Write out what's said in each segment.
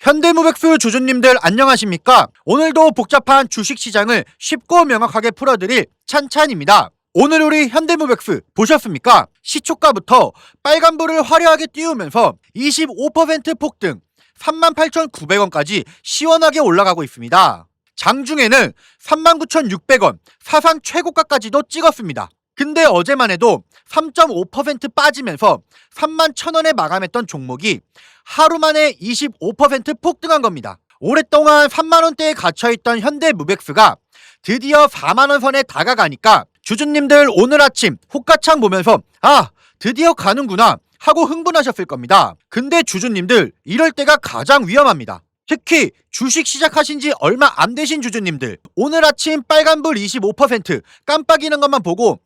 현대무백수 주주님들 안녕하십니까? 오늘도 복잡한 주식시장을 쉽고 명확하게 풀어드릴 찬찬입니다. 오늘 우리 현대무백수 보셨습니까? 시초가부터 빨간불을 화려하게 띄우면서 25% 폭등 38,900원까지 시원하게 올라가고 있습니다. 장중에는 39,600원 사상 최고가까지도 찍었습니다. 근데 어제만 해도 3.5% 빠지면서 31,000원에 마감했던 종목이 하루 만에 25% 폭등한 겁니다. 오랫동안 3만원대에 갇혀있던 현대무백수가 드디어 4만원 선에 다가가니까 주주님들 오늘 아침 호가창 보면서 드디어 가는구나 하고 흥분하셨을 겁니다. 근데 주주님들 이럴 때가 가장 위험합니다. 특히 주식 시작하신 지 얼마 안 되신 주주님들 오늘 아침 빨간불 25% 깜빡이는 것만 보고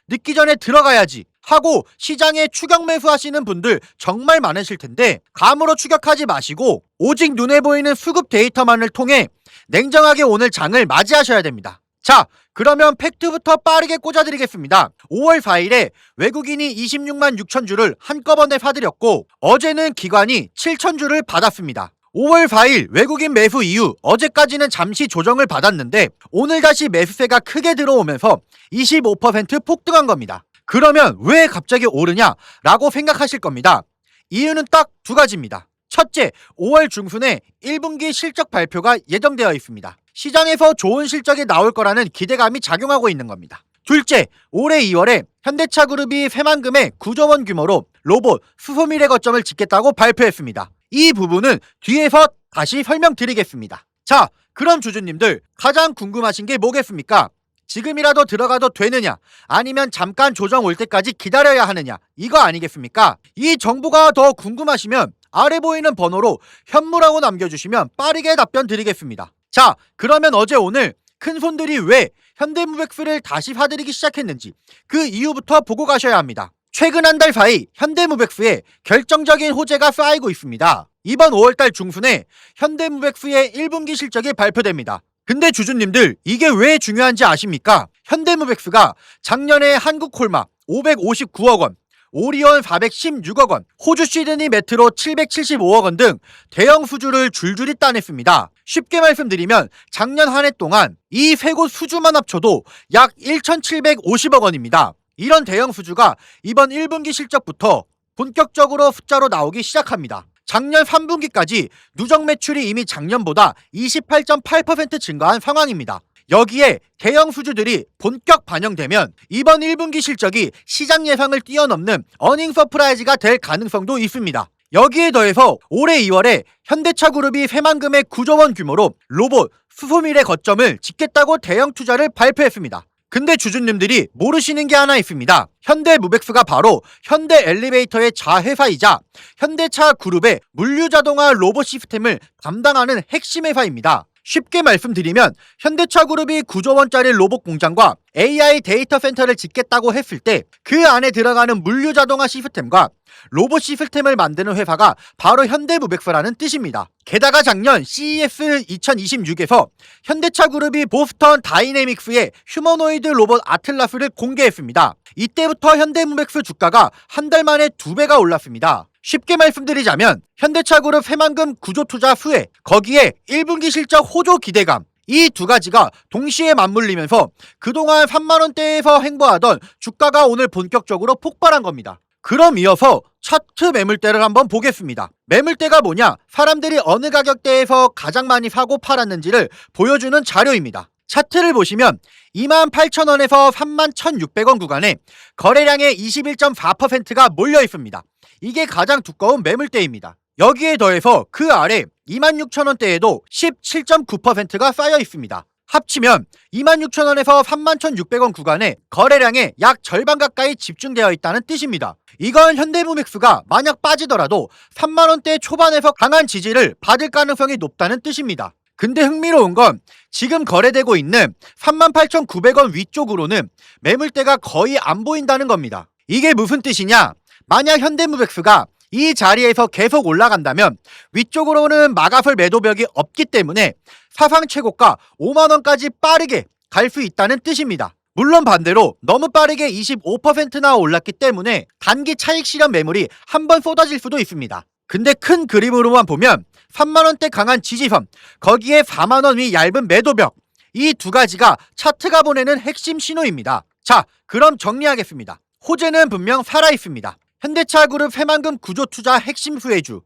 늦기 전에 들어가야지 하고 시장에 추격 매수하시는 분들 정말 많으실 텐데 감으로 추격하지 마시고 오직 눈에 보이는 수급 데이터만을 통해 냉정하게 오늘 장을 맞이하셔야 됩니다. 자, 그러면 팩트부터 빠르게 꽂아드리겠습니다. 5월 4일에 외국인이 26만 6천 주를 한꺼번에 사들였고 어제는 기관이 7천 주를 받았습니다. 5월 4일 외국인 매수 이후 어제까지는 잠시 조정을 받았는데 오늘 다시 매수세가 크게 들어오면서 25% 폭등한 겁니다. 그러면 왜 갑자기 오르냐 라고 생각하실 겁니다. 이유는 딱 두 가지입니다. 첫째, 5월 중순에 1분기 실적 발표가 예정되어 있습니다. 시장에서 좋은 실적이 나올 거라는 기대감이 작용하고 있는 겁니다. 둘째, 올해 2월에 현대차그룹이 새만금의 9조 원 규모로 로봇 수소미래 거점을 짓겠다고 발표했습니다. 이 부분은 뒤에서 다시 설명드리겠습니다. 자, 그럼 주주님들 가장 궁금하신 게 뭐겠습니까? 지금이라도 들어가도 되느냐 아니면 잠깐 조정 올 때까지 기다려야 하느냐 이거 아니겠습니까? 이 정보가 더 궁금하시면 아래 보이는 번호로 현무라고 남겨주시면 빠르게 답변 드리겠습니다. 자, 그러면 어제 오늘 큰손들이 왜 현대무백수를 다시 사들이기 시작했는지 그 이유부터 보고 가셔야 합니다. 최근 한 달 사이 현대무백수에 결정적인 호재가 쌓이고 있습니다. 이번 5월달 중순에 현대무백수의 1분기 실적이 발표됩니다. 근데 주주님들 이게 왜 중요한지 아십니까? 현대무백수가 작년에 한국콜마 559억 원, 오리온 416억 원, 호주 시드니 메트로 775억 원 등 대형 수주를 줄줄이 따냈습니다. 쉽게 말씀드리면 작년 한 해 동안 이 세 곳 수주만 합쳐도 약 1,750억 원입니다. 이런 대형 수주가 이번 1분기 실적부터 본격적으로 숫자로 나오기 시작합니다. 작년 3분기까지 누적 매출이 이미 작년보다 28.8% 증가한 상황입니다. 여기에 대형 수주들이 본격 반영되면 이번 1분기 실적이 시장 예상을 뛰어넘는 어닝 서프라이즈가 될 가능성도 있습니다. 여기에 더해서 올해 2월에 현대차그룹이 새만금의 9조 원 규모로 로봇 수소미래 거점을 짓겠다고 대형 투자를 발표했습니다. 근데 주주님들이 모르시는 게 하나 있습니다. 현대무백수가 바로 현대엘리베이터의 자회사이자 현대차그룹의 물류자동화 로봇 시스템을 담당하는 핵심 회사입니다. 쉽게 말씀드리면 현대차그룹이 9조 원짜리 로봇 공장과 AI 데이터 센터를 짓겠다고 했을 때 그 안에 들어가는 물류자동화 시스템과 로봇 시스템을 만드는 회사가 바로 현대무백수라는 뜻입니다. 게다가 작년 CES 2026에서 현대차그룹이 보스턴 다이내믹스의 휴머노이드 로봇 아틀라스를 공개했습니다. 이때부터 현대무백수 주가가 한 달 만에 2배가 올랐습니다. 쉽게 말씀드리자면 현대차그룹 새만금 구조 투자 후에 거기에 1분기 실적 호조 기대감 이 두 가지가 동시에 맞물리면서 그동안 3만원대에서 횡보하던 주가가 오늘 본격적으로 폭발한 겁니다. 그럼 이어서 차트 매물대를 한번 보겠습니다. 매물대가 뭐냐? 사람들이 어느 가격대에서 가장 많이 사고 팔았는지를 보여주는 자료입니다. 차트를 보시면 28,000원에서 31,600원 구간에 거래량의 21.4%가 몰려 있습니다. 이게 가장 두꺼운 매물대입니다. 여기에 더해서 그 아래 26,000원대에도 17.9%가 쌓여 있습니다. 합치면 26,000원에서 31,600원 구간에 거래량의 약 절반 가까이 집중되어 있다는 뜻입니다. 이건 현대무백수가 만약 빠지더라도 3만원대 초반에서 강한 지지를 받을 가능성이 높다는 뜻입니다. 근데 흥미로운 건 지금 거래되고 있는 38,900원 위쪽으로는 매물대가 거의 안 보인다는 겁니다. 이게 무슨 뜻이냐? 만약 현대무백수가 이 자리에서 계속 올라간다면 위쪽으로는 막아설 매도벽이 없기 때문에 사상 최고가 5만원까지 빠르게 갈 수 있다는 뜻입니다. 물론 반대로 너무 빠르게 25%나 올랐기 때문에 단기 차익 실현 매물이 한번 쏟아질 수도 있습니다. 근데 큰 그림으로만 보면 3만원대 강한 지지선, 거기에 4만원 위 얇은 매도벽, 이 두 가지가 차트가 보내는 핵심 신호입니다. 자, 그럼 정리하겠습니다. 호재는 분명 살아있습니다. 현대차그룹 새만금 구조투자 핵심 수혜주,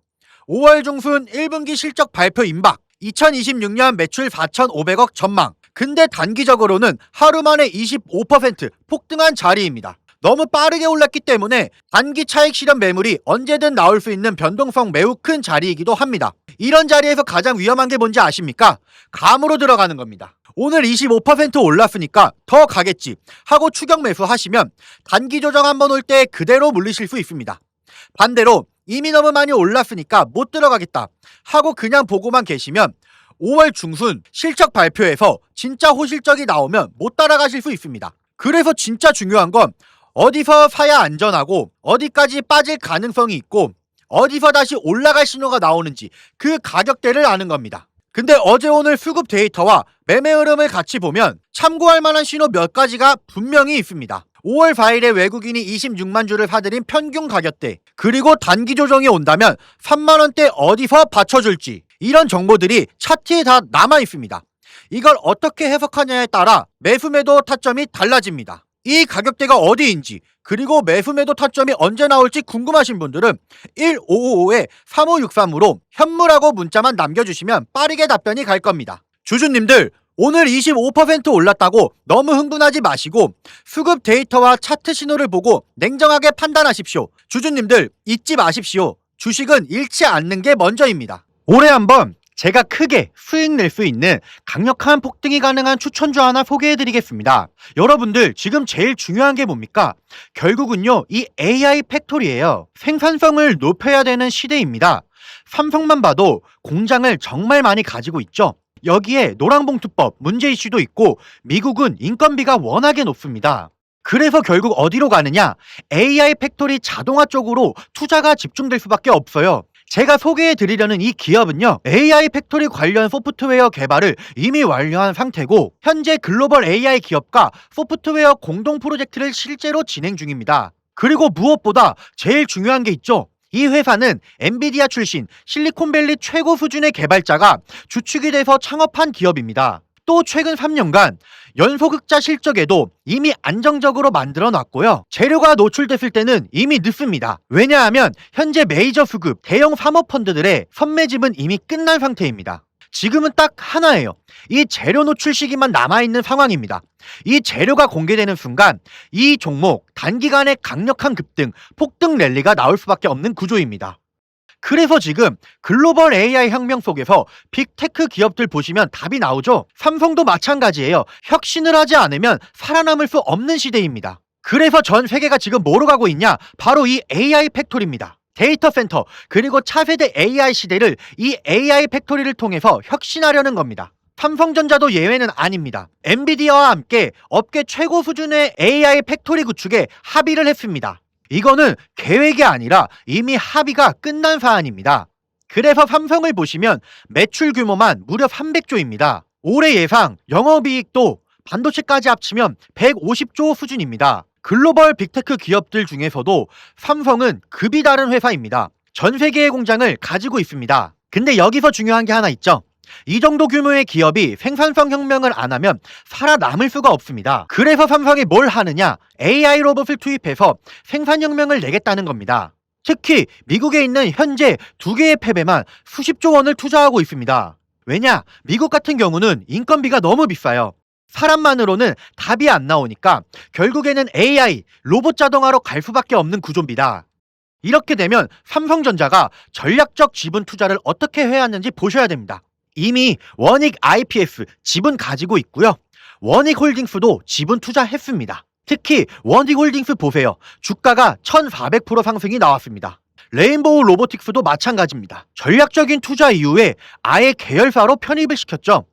5월 중순 1분기 실적 발표 임박, 2026년 매출 4,500억 전망. 근데 단기적으로는 하루 만에 25% 폭등한 자리입니다. 너무 빠르게 올랐기 때문에 단기 차익 실현 매물이 언제든 나올 수 있는 변동성 매우 큰 자리이기도 합니다. 이런 자리에서 가장 위험한 게 뭔지 아십니까? 감으로 들어가는 겁니다. 오늘 25% 올랐으니까 더 가겠지 하고 추격 매수 하시면 단기 조정 한번 올 때 그대로 물리실 수 있습니다. 반대로 이미 너무 많이 올랐으니까 못 들어가겠다 하고 그냥 보고만 계시면 5월 중순 실적 발표에서 진짜 호실적이 나오면 못 따라가실 수 있습니다. 그래서 진짜 중요한 건 어디서 사야 안전하고 어디까지 빠질 가능성이 있고 어디서 다시 올라갈 신호가 나오는지 그 가격대를 아는 겁니다. 근데 어제 오늘 수급 데이터와 매매 흐름을 같이 보면 참고할 만한 신호 몇 가지가 분명히 있습니다. 5월 4일에 외국인이 26만 주를 사들인 평균 가격대, 그리고 단기 조정이 온다면 3만원대 어디서 받쳐줄지, 이런 정보들이 차트에 다 남아 있습니다. 이걸 어떻게 해석하냐에 따라 매수 매도 타점이 달라집니다. 이 가격대가 어디인지, 그리고 매수 매도 타점이 언제 나올지 궁금하신 분들은 1555-3563으로 현무라고 문자만 남겨주시면 빠르게 답변이 갈 겁니다. 주주님들, 오늘 25% 올랐다고 너무 흥분하지 마시고 수급 데이터와 차트 신호를 보고 냉정하게 판단하십시오. 주주님들, 잊지 마십시오. 주식은 잃지 않는 게 먼저입니다. 올해 한번 제가 크게 수익 낼 수 있는 강력한 폭등이 가능한 추천주 하나 소개해드리겠습니다. 여러분들, 지금 제일 중요한 게 뭡니까? 결국은요, 이 AI 팩토리예요. 생산성을 높여야 되는 시대입니다. 삼성만 봐도 공장을 정말 많이 가지고 있죠. 여기에 노랑봉투법 문제 이슈도 있고 미국은 인건비가 워낙에 높습니다. 그래서 결국 어디로 가느냐? AI 팩토리 자동화 쪽으로 투자가 집중될 수밖에 없어요. 제가 소개해드리려는 이 기업은요, AI 팩토리 관련 소프트웨어 개발을 이미 완료한 상태고 현재 글로벌 AI 기업과 소프트웨어 공동 프로젝트를 실제로 진행 중입니다. 그리고 무엇보다 제일 중요한 게 있죠. 이 회사는 엔비디아 출신 실리콘밸리 최고 수준의 개발자가 주축이 돼서 창업한 기업입니다. 또 최근 3년간 연속 흑자 실적에도 이미 안정적으로 만들어 놨고요. 재료가 노출됐을 때는 이미 늦습니다. 왜냐하면 현재 메이저 수급 대형 사모펀드들의 선매집은 이미 끝난 상태입니다. 지금은 딱 하나예요. 이 재료 노출 시기만 남아있는 상황입니다. 이 재료가 공개되는 순간 이 종목 단기간에 강력한 급등, 폭등 랠리가 나올 수밖에 없는 구조입니다. 그래서 지금 글로벌 AI 혁명 속에서 빅테크 기업들 보시면 답이 나오죠. 삼성도 마찬가지예요. 혁신을 하지 않으면 살아남을 수 없는 시대입니다. 그래서 전 세계가 지금 뭐로 가고 있냐? 바로 이 AI 팩토리입니다. 데이터 센터, 그리고 차세대 AI 시대를 이 AI 팩토리를 통해서 혁신하려는 겁니다. 삼성전자도 예외는 아닙니다. 엔비디아와 함께 업계 최고 수준의 AI 팩토리 구축에 합의를 했습니다. 이거는 계획이 아니라 이미 합의가 끝난 사안입니다. 그래서 삼성을 보시면 매출 규모만 무려 300조입니다. 올해 예상 영업이익도 반도체까지 합치면 150조 수준입니다. 글로벌 빅테크 기업들 중에서도 삼성은 급이 다른 회사입니다. 전 세계의 공장을 가지고 있습니다. 근데 여기서 중요한 게 하나 있죠. 이 정도 규모의 기업이 생산성 혁명을 안 하면 살아남을 수가 없습니다. 그래서 삼성이 뭘 하느냐? AI 로봇을 투입해서 생산 혁명을 내겠다는 겁니다. 특히 미국에 있는 현재 2개의 팹에만 수십조 원을 투자하고 있습니다. 왜냐? 미국 같은 경우는 인건비가 너무 비싸요. 사람만으로는 답이 안 나오니까 결국에는 AI, 로봇 자동화로 갈 수밖에 없는 구조입니다. 이렇게 되면 삼성전자가 전략적 지분 투자를 어떻게 해왔는지 보셔야 됩니다. 이미 원익 IPS 지분 가지고 있고요. 원익홀딩스도 지분 투자했습니다. 특히 원익홀딩스 보세요. 주가가 1400% 상승이 나왔습니다. 레인보우 로보틱스도 마찬가지입니다. 전략적인 투자 이후에 아예 계열사로 편입을 시켰죠.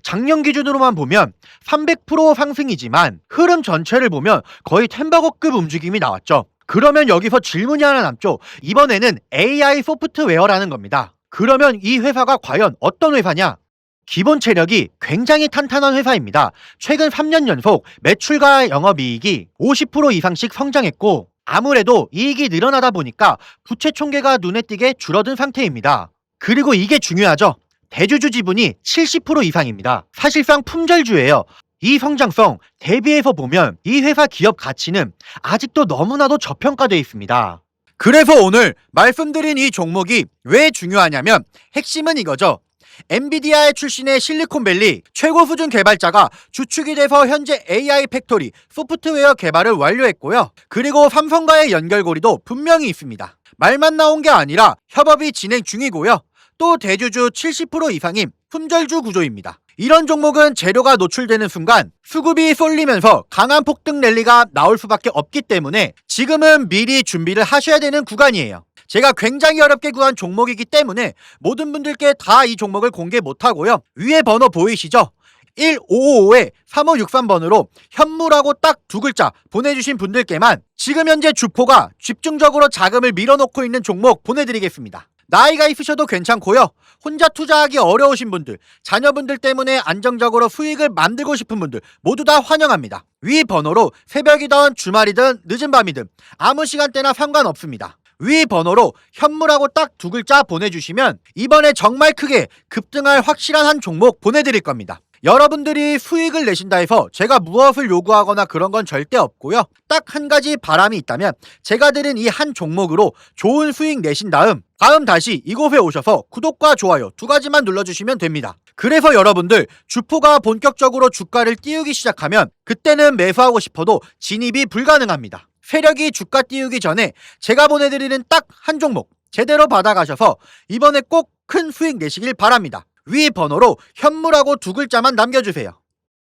작년 기준으로만 보면 300% 상승이지만 흐름 전체를 보면 거의 템버거급 움직임이 나왔죠. 그러면 여기서 질문이 하나 남죠. 이번에는 AI 소프트웨어라는 겁니다. 그러면 이 회사가 과연 어떤 회사냐? 기본 체력이 굉장히 탄탄한 회사입니다. 최근 3년 연속 매출과 영업이익이 50% 이상씩 성장했고 아무래도 이익이 늘어나다 보니까 부채 총계가 눈에 띄게 줄어든 상태입니다. 그리고 이게 중요하죠. 대주주 지분이 70% 이상입니다. 사실상 품절주예요. 이 성장성 대비해서 보면 이 회사 기업 가치는 아직도 너무나도 저평가되어 있습니다. 그래서 오늘 말씀드린 이 종목이 왜 중요하냐면 핵심은 이거죠. 엔비디아의 출신의 실리콘밸리 최고 수준 개발자가 주축이 돼서 현재 AI 팩토리 소프트웨어 개발을 완료했고요. 그리고 삼성과의 연결고리도 분명히 있습니다. 말만 나온 게 아니라 협업이 진행 중이고요. 또 대주주 70% 이상인 품절주 구조입니다. 이런 종목은 재료가 노출되는 순간 수급이 쏠리면서 강한 폭등 랠리가 나올 수밖에 없기 때문에 지금은 미리 준비를 하셔야 되는 구간이에요. 제가 굉장히 어렵게 구한 종목이기 때문에 모든 분들께 다 이 종목을 공개 못하고요. 위에 번호 보이시죠? 1555-3563번으로 현무라고 딱 두 글자 보내주신 분들께만 지금 현재 주포가 집중적으로 자금을 밀어놓고 있는 종목 보내드리겠습니다. 나이가 있으셔도 괜찮고요. 혼자 투자하기 어려우신 분들, 자녀분들 때문에 안정적으로 수익을 만들고 싶은 분들 모두 다 환영합니다. 위 번호로 새벽이든 주말이든 늦은 밤이든 아무 시간대나 상관없습니다. 위 번호로 현무라고 딱 두 글자 보내주시면 이번에 정말 크게 급등할 확실한 한 종목 보내드릴 겁니다. 여러분들이 수익을 내신다 해서 제가 무엇을 요구하거나 그런 건 절대 없고요. 딱 한 가지 바람이 있다면 제가 드린 이 한 종목으로 좋은 수익 내신 다음 다시 이곳에 오셔서 구독과 좋아요 두 가지만 눌러주시면 됩니다. 그래서 여러분들 주포가 본격적으로 주가를 띄우기 시작하면 그때는 매수하고 싶어도 진입이 불가능합니다. 세력이 주가 띄우기 전에 제가 보내드리는 딱 한 종목 제대로 받아가셔서 이번에 꼭 큰 수익 내시길 바랍니다. 위 번호로 현무라고 두 글자만 남겨주세요.